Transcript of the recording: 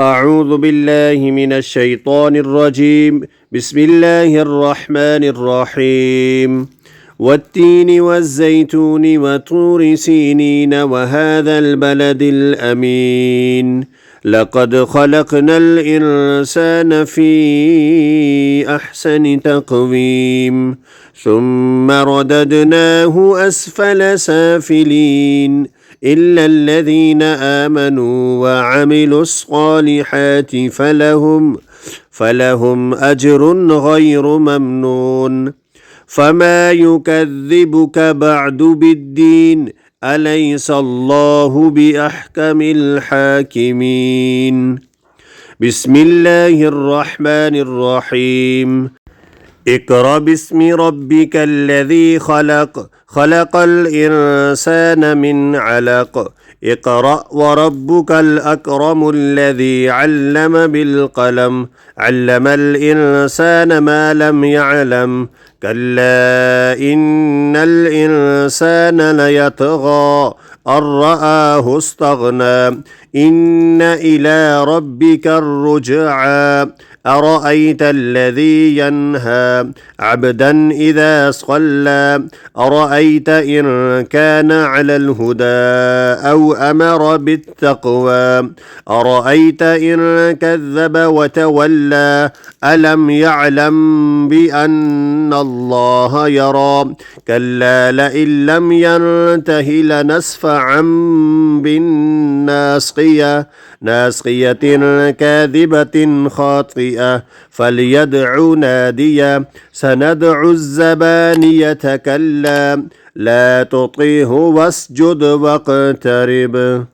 أعوذ بالله من الشيطان الرجيم. بسم الله الرحمن الرحيم. والتين والزيتون وطور سينين وهذا البلد الأمين لقد خلقنا الإنسان في أحسن تقويم ثم رددناه أسفل سافلين إلا الذين آمنوا وعملوا الصالحات فلهم أجر غير ممنون. فما يكذبك بعد بالدين أليس الله بأحكم الحاكمين. بسم الله الرحمن الرحيم. اقرأ باسم ربك الذي خلق الإنسان من علق. اقرأ وربك الأكرم الذي علم بالقلم علم الإنسان ما لم يعلم كلا إن الإنسان ليطغى أن رآه استغنى إن إلى ربك الرجعى أرأيت الذي ينهى عبدا إذا صلى أرأيت إن كان على الهدى أو أمر بالتقوى أرأيت إن كذب وتولى ألم يعلم بأن الله يرى كلا لئن لم ينته لنسفعا بالناصية كاذبة خاطئة فليدع ناديا سندع الزبانية كلا لا تطيه واسجد واقترب.